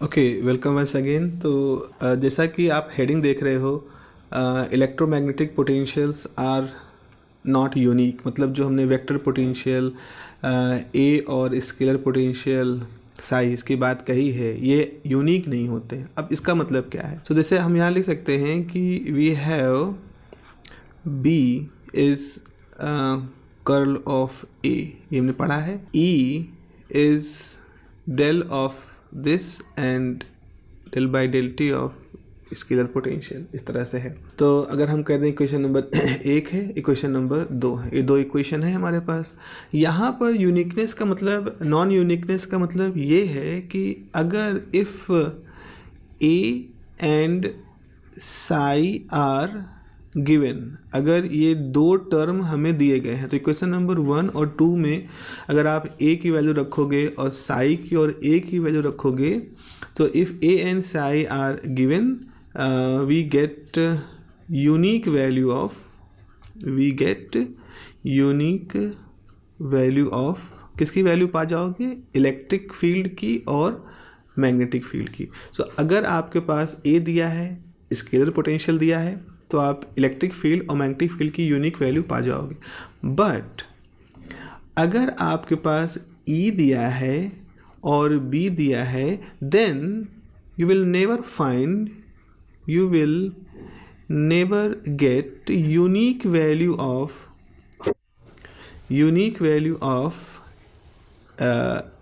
Okay, welcome once again. तो जैसा कि आप हेडिंग देख रहे हो, electromagnetic potentials are not unique. मतलब जो हमने वेक्टर पोटेंशियल ए और स्केलर पोटेंशियल साइज की बात कही है, ये यूनिक नहीं होते हैं। अब इसका मतलब क्या है? तो जैसे हम यहाँ लिख सकते हैं कि we have B is curl of A, ये हमने पढ़ा है। E is del of this and del by del t of scalar potential, इस तरह से है। तो अगर हम कह दें इक्वेशन नंबर 1 है, इक्वेशन नंबर 2 है, ये दो इक्वेशन है हमारे पास। यहाँ पर यूनिकनेस का मतलब, नॉन यूनिकनेस का मतलब ये है कि अगर if A and psi are given, अगर ये दो टर्म हमें दिए गए हैं, तो इक्वेशन नंबर 1 और 2 में अगर आप a की वैल्यू रखोगे और साई की और a की वैल्यू रखोगे, तो if a and psi are given we get unique value of किसकी वैल्यू पा जाओगे? इलेक्ट्रिक फील्ड की और मैग्नेटिक फील्ड की। सो अगर आपके पास a दिया है, स्केलर पोटेंशियल दिया है, तो आप इलेक्ट्रिक फील्ड और मैग्नेटिक फील्ड की यूनिक वैल्यू पा जाओगे। बट अगर आपके पास E दिया है और B दिया है, then you will never get unique value of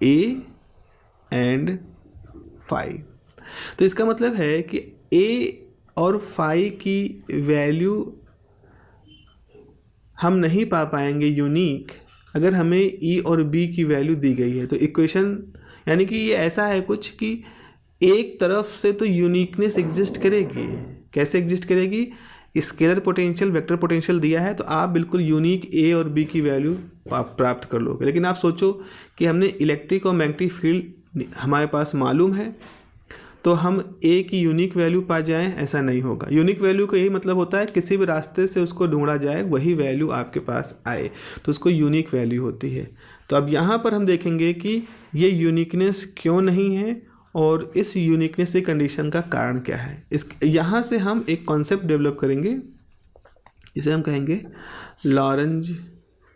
A and phi. तो इसका मतलब है कि A और फाई की वैल्यू हम नहीं पा पाएंगे यूनिक, अगर हमें ई और बी की वैल्यू दी गई है। तो इक्वेशन यानी कि ये ऐसा है कुछ कि एक तरफ से तो यूनिकनेस एग्जिस्ट करेगी। कैसे एग्जिस्ट करेगी? स्केलर पोटेंशियल, वेक्टर पोटेंशियल दिया है तो आप बिल्कुल यूनिक ए और बी की वैल्यू आप प्राप्त कर लोगे। लेकिन आप सोचो कि हमने इलेक्ट्रिक और मैग्नेटिक फील्ड हमारे पास मालूम है, तो हम ए की यूनिक वैल्यू पा जाएं, ऐसा नहीं होगा। यूनिक वैल्यू का यही मतलब होता है किसी भी रास्ते से उसको ढूंढा जाए, वही वैल्यू आपके पास आए, तो उसको यूनिक वैल्यू होती है। तो अब यहाँ पर हम देखेंगे कि ये यूनिकनेस क्यों नहीं है और इस यूनिकनेस की कंडीशन का कारण क्या है। इस यहाँ से हम एक कॉन्सेप्ट डेवलप करेंगे, इसे हम कहेंगे लॉरेंज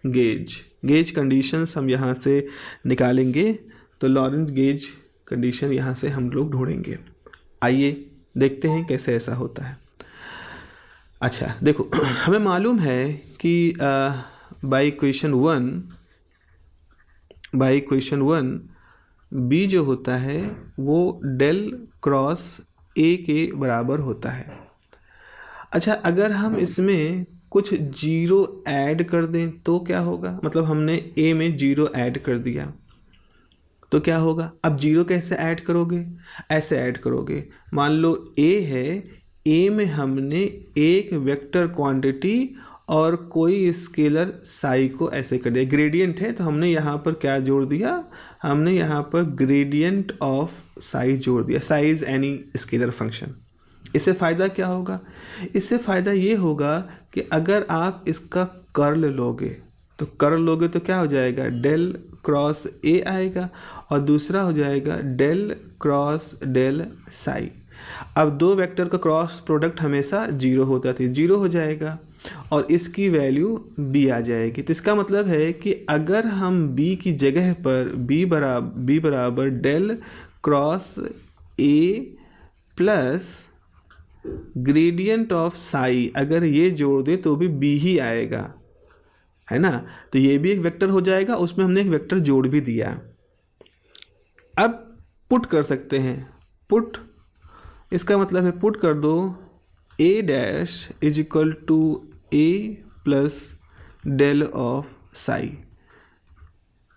गेज कंडीशंस। हम यहाँ से निकालेंगे, तो लॉरेंज गेज कंडीशन यहाँ से हम लोग ढूंढेंगे। आइए देखते हैं कैसे ऐसा होता है। अच्छा देखो, हमें मालूम है कि बाई इक्वेशन 1 बी जो होता है वो डेल क्रॉस ए के बराबर होता है। अच्छा, अगर हम इसमें कुछ जीरो ऐड कर दें तो क्या होगा? मतलब हमने ए में जीरो ऐड कर दिया तो क्या होगा? अब जीरो कैसे ऐड करोगे? ऐसे ऐड करोगे, मान लो a है, a में हमने एक वेक्टर क्वांटिटी और कोई स्केलर साई को ऐसे कर दिया। ग्रेडियंट है तो हमने यहाँ पर क्या जोड़ दिया? हमने यहाँ पर ग्रेडियंट ऑफ साई जोड़ दिया, साइज एनी स्केलर फंक्शन। इससे फ़ायदा क्या होगा? इससे फ़ायदा ये होगा कि अगर आप इसका कर्ल लोगे तो क्या हो जाएगा? डेल क्रॉस ए आएगा और दूसरा हो जाएगा डेल क्रॉस डेल साई। अब दो वेक्टर का क्रॉस प्रोडक्ट हमेशा जीरो होता था, जीरो हो जाएगा और इसकी वैल्यू b आ जाएगी। तो इसका मतलब है कि अगर हम b की जगह पर b बराबर del cross A plus gradient of psi, अगर ये जोड़ दे तो भी b ही आएगा, है ना? तो ये भी एक वेक्टर हो जाएगा, उसमें हमने एक वेक्टर जोड़ भी दिया। अब पुट कर सकते हैं, पुट इसका मतलब है पुट कर दो a dash is equal to a plus del of psi.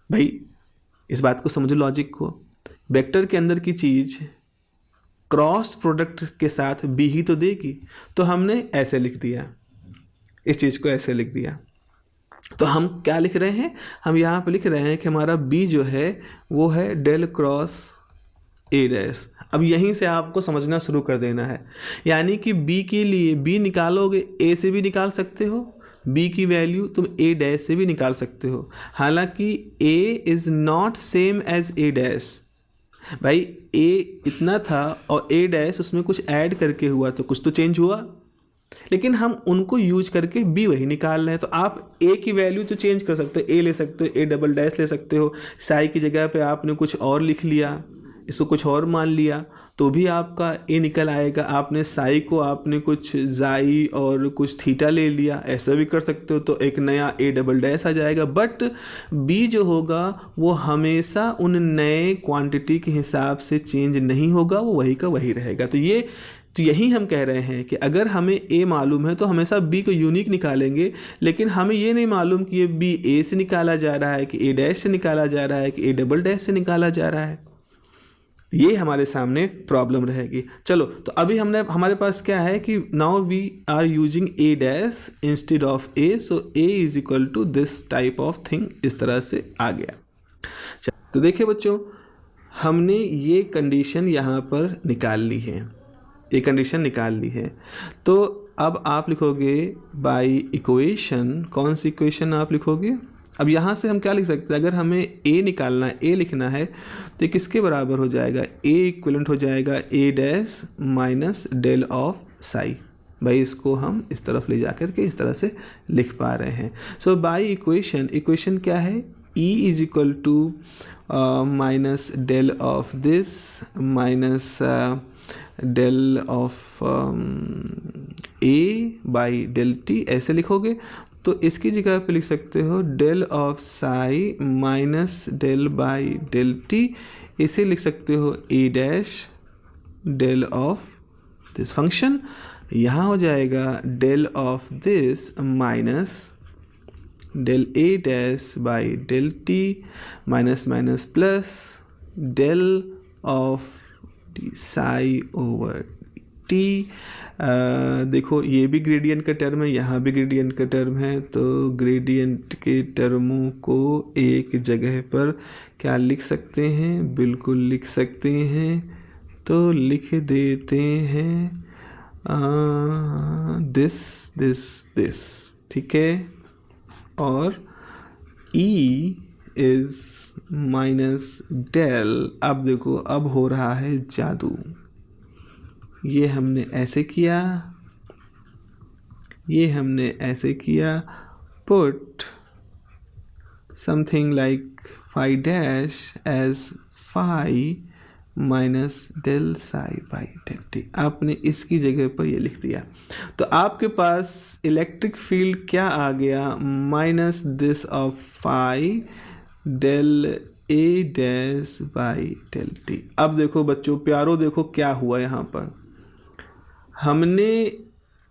भाई इस बात को समझो, लॉजिक को। वेक्टर के अंदर की चीज क्रॉस प्रोडक्ट के साथ b ही तो देगी, तो हमने ऐसे लिख दिया, इस चीज को ऐसे लिख दिया। तो हम क्या लिख रहे हैं? हम यहाँ पे लिख रहे हैं कि हमारा b जो है वो है डेल क्रॉस ए डैश। अब यहीं से आपको समझना शुरू कर देना है, यानी कि b के लिए b निकालोगे, a से भी निकाल सकते हो, b की वैल्यू तुम a डैश से भी निकाल सकते हो। हालांकि a is not same as a dash, भाई ए इतना था और ए डैश उसमें कुछ ऐड करके हुआ तो कुछ तो चेंज हुआ, लेकिन हम उनको यूज करके बी वही निकाल रहे हैं। तो आप ए की वैल्यू तो चेंज कर सकते हो, ए ले सकते हो, ए डबल डैश ले सकते हो, साई की जगह पे आपने कुछ और लिख लिया, इसको कुछ और मान लिया तो भी आपका ए निकल आएगा। आपने साई को आपने कुछ जाई और कुछ थीटा ले लिया, ऐसा भी कर सकते हो, तो एक नया ए डबल डैश आ जाएगा। बट बी जो होगा वो हमेशा उन नए क्वांटिटी के हिसाब से चेंज नहीं होगा, वो वही का वही रहेगा। तो यही हम कह रहे हैं कि अगर हमें ए मालूम है तो हमेशा बी को यूनिक निकालेंगे, लेकिन हमें ये नहीं मालूम कि ये बी ए से निकाला जा रहा है कि ए डैश से निकाला जा रहा है कि ए डबल डैश से निकाला जा रहा है। ये हमारे सामने प्रॉब्लम रहेगी। चलो, तो अभी हमारे पास क्या है कि now we are using A dash instead of A, so A is equal to this type of thing, इस तरह से आ गया। तो देखिए बच्चों, हमने ये कंडीशन यहाँ पर निकाल ली है, ये कंडीशन निकाल ली है। तो अब आप लिखोगे बाय इक्वेशन, कौन सी इक्वेशन आप लिखोगे? अब यहाँ से हम क्या लिख सकते हैं, अगर हमें ए निकालना है, ए लिखना है, तो ये किसके बराबर हो जाएगा? ए इक्विवेलेंट हो जाएगा A dash minus del of psi. भाई इसको हम इस तरफ ले जा कर के इस तरह से लिख पा रहे हैं। सो बाय इक्वेशन, इक्वेशन क्या है? E is equal to minus del of this minus del of A by del t, ऐसे लिखोगे। तो इसकी जगह पे लिख सकते हो del of psi minus del by del t, इसे लिख सकते हो A dash del of this function. यहाँ हो जाएगा del of this minus del A dash by del t minus minus plus del of psi over t. देखो ये भी ग्रेडियंट का टर्म है, यहाँ भी ग्रेडियंट का टर्म है, तो ग्रेडियंट के टर्मों को एक जगह पर क्या लिख सकते हैं? बिल्कुल लिख सकते हैं। तो लिख देते हैं दिस दिस दिस, ठीक है। और E इज माइनस डेल। अब देखो, अब हो रहा है जादू। ये हमने ऐसे किया, ये हमने ऐसे किया, put something like phi dash as phi minus del psi by del t. आपने इसकी जगह पर ये लिख दिया, तो आपके पास इलेक्ट्रिक फील्ड क्या आ गया? Minus this of phi del A dash by del t. अब देखो बच्चों प्यारो, देखो क्या हुआ यहाँ पर। हमने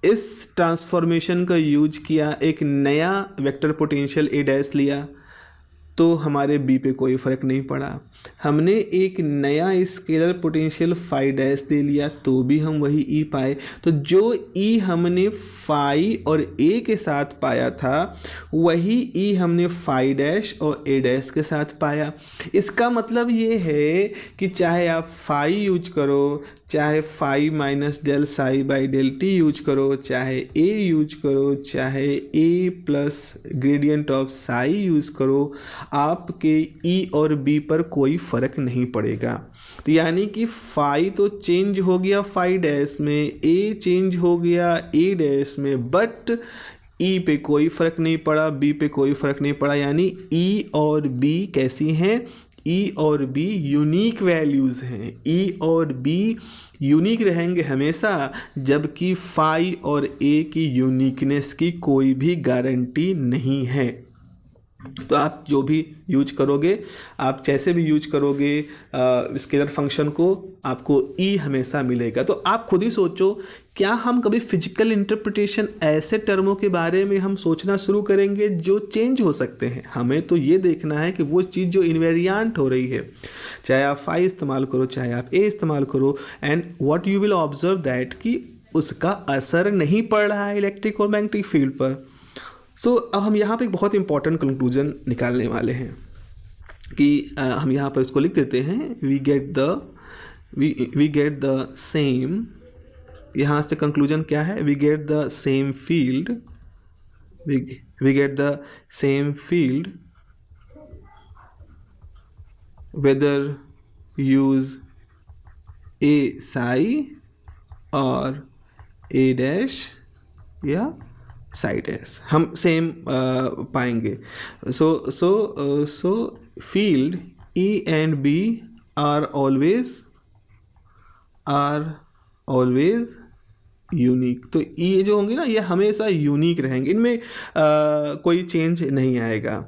इस ट्रांसफॉर्मेशन का यूज किया, एक नया वेक्टर पोटेंशियल ए डैश लिया, तो हमारे बी पे कोई फ़र्क नहीं पड़ा। हमने एक नया स्केलर पोटेंशियल फाई डैश दे लिया, तो भी हम वही ई पाए। तो जो ई हमने फाई और ए के साथ पाया था, वही ई हमने फाई डैश और ए डैश के साथ पाया। इसका मतलब ये है कि चाहे आप फाई यूज करो, चाहे phi minus del psi by del t use करो, चाहे ए यूज करो, चाहे A plus gradient of psi use करो, आपके ई और बी पर कोई फ़र्क नहीं पड़ेगा। तो यानी कि फाई तो चेंज हो गया फाई डैश में, ए चेंज हो गया ए डैश में, बट ई पे कोई फ़र्क नहीं पड़ा, बी पे कोई फ़र्क नहीं पड़ा। यानी ई और बी कैसी हैं? ई और बी यूनिक वैल्यूज़ हैं। ई और बी यूनिक रहेंगे हमेशा, जबकि फाई और ए की यूनिकनेस की कोई भी गारंटी नहीं है। तो आप जो भी यूज करोगे, आप जैसे भी यूज करोगे स्केलर फंक्शन को, आपको ई हमेशा मिलेगा। तो आप खुद ही सोचो, क्या हम कभी फिजिकल इंटरप्रिटेशन ऐसे टर्मों के बारे में हम सोचना शुरू करेंगे जो चेंज हो सकते हैं? हमें तो ये देखना है कि वो चीज़ जो इन्वेरिएंट हो रही है, चाहे आप फाई इस्तेमाल करो, चाहे आप ए इस्तेमाल करो, and what you will observe that कि उसका असर नहीं पड़ रहा है इलेक्ट्रिक और मैग्नेटिक फील्ड पर। सो अब हम यहाँ पे एक बहुत इंपॉर्टेंट कंक्लूजन निकालने वाले हैं कि हम यहाँ पर इसको लिख देते हैं, वी गेट द सेम। यहाँ से कंक्लूजन क्या है? We get the same field, we get the same field whether use A psi और ए डैश या साई डैश, हम सेम पाएंगे। So field E and B are always unique. तो ये जो होंगे ना, ये हमेशा यूनिक रहेंगे, इनमें कोई चेंज नहीं आएगा।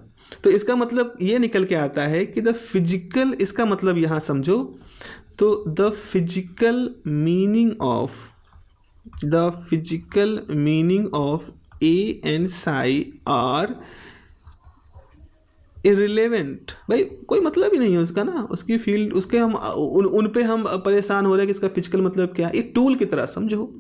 तो इसका मतलब ये निकल के आता है कि द फिजिकल, इसका मतलब यहाँ समझो तो the physical meaning of A and psi are irrelevant. भाई कोई मतलब ही नहीं है उसका ना, उसकी फील्ड, उसके हम उन पे हम परेशान हो रहे हैं कि इसका फिजिकल मतलब क्या है। ये टूल की तरह समझो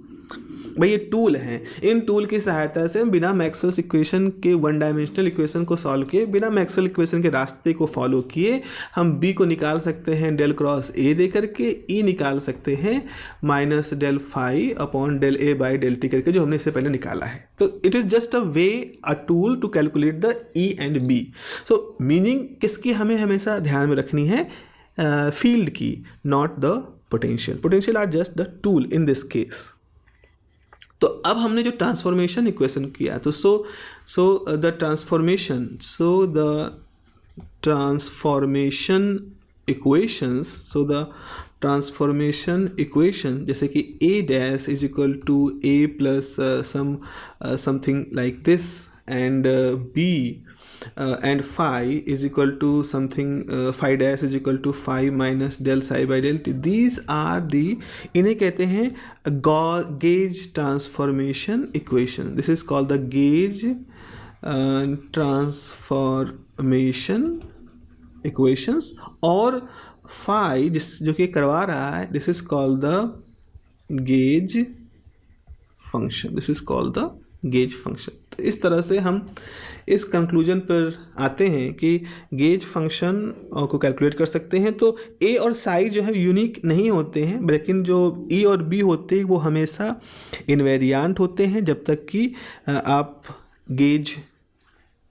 भाई, ये टूल हैं। इन टूल की सहायता से हम बिना मैक्सवेल इक्वेशन के वन डायमेंशनल इक्वेशन को सॉल्व किए, बिना मैक्सवेल इक्वेशन के रास्ते को फॉलो किए, हम बी को निकाल सकते हैं डेल क्रॉस ए दे करके, ई निकाल सकते हैं minus del phi upon del A by del t करके, जो हमने इससे पहले निकाला है। तो it is just a way, a tool to calculate the E and B. So meaning किसकी हमें हमेशा ध्यान में रखनी है? फील्ड की, not the potential are just the tool in this case. तो अब हमने जो ट्रांसफॉर्मेशन इक्वेशन किया, तो द ट्रांसफॉर्मेशन इक्वेशन जैसे कि a dash is equal to a plus something like this and b and phi is equal to something, phi dash is equal to phi minus del psi by del t. These are the, इन्हें कहते हैं gauge transformation equation. This is called the gauge transformation equations. और phi जो कि करवा रहा है, this is called the gauge function. This is called the gauge function. तो इस तरह से हम इस कंक्लूजन पर आते हैं कि गेज फंक्शन को कैलकुलेट कर सकते हैं। तो ए और साई जो है यूनिक नहीं होते हैं, लेकिन जो ई और बी होते हैं वो हमेशा इनवेरिएंट होते हैं, जब तक कि आप गेज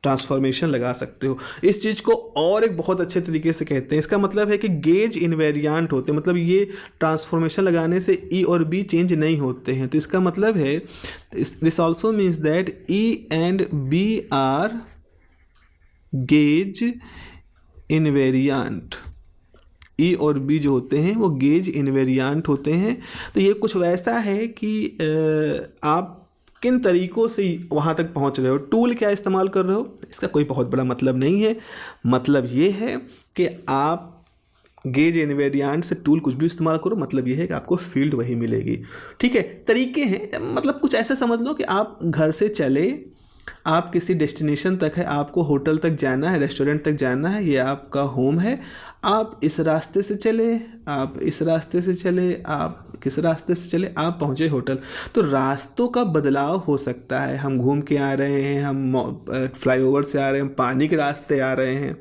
ट्रांसफॉर्मेशन लगा सकते हो। इस चीज़ को और एक बहुत अच्छे तरीके से कहते हैं, इसका मतलब है कि गेज इनवेरिएंट होते हैं, मतलब ये ट्रांसफॉर्मेशन लगाने से ई और बी चेंज नहीं होते हैं। तो इसका मतलब है, this also means that E and B are gauge invariant. E और बी जो होते हैं वो गेज इनवेरिएंट होते हैं। तो ये कुछ वैसा है कि आप किन तरीक़ों से वहाँ तक पहुँच रहे हो, टूल क्या इस्तेमाल कर रहे हो, इसका कोई बहुत बड़ा मतलब नहीं है। मतलब ये है कि आप गेज इनवेरिएंट से टूल कुछ भी इस्तेमाल करो, मतलब ये है कि आपको फील्ड वही मिलेगी। ठीक है, तरीके हैं, मतलब कुछ ऐसे समझ लो कि आप घर से चले, आप किसी डेस्टिनेशन तक है, आपको होटल तक जाना है, रेस्टोरेंट तक जाना है, ये आपका होम है। आप इस रास्ते से चले, आप इस रास्ते से चले, आप किस रास्ते से चले, आप पहुँचे होटल। तो रास्तों का बदलाव हो सकता है, हम घूम के आ रहे हैं, हम फ्लाईओवर से आ रहे हैं, हम पानी के रास्ते आ रहे हैं,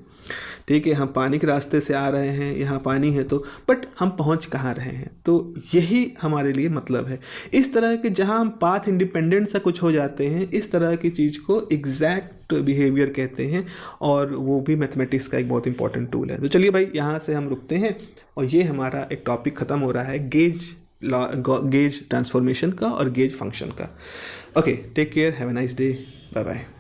ठीक है, हम पानी के रास्ते से आ रहे हैं, यहाँ पानी है तो, बट हम पहुँच कहाँ रहे हैं। तो यही हमारे लिए मतलब है। इस तरह के जहाँ हम पाथ इंडिपेंडेंट सा कुछ हो जाते हैं, इस तरह की चीज़ को एग्जैक्ट बिहेवियर कहते हैं, और वो भी मैथमेटिक्स का एक बहुत इंपॉर्टेंट टूल है। तो चलिए भाई, यहाँ से हम रुकते हैं, और ये हमारा एक टॉपिक ख़त्म हो रहा है गेज ट्रांसफॉर्मेशन का और गेज फंक्शन का। Okay, take care, have a nice day, bye bye.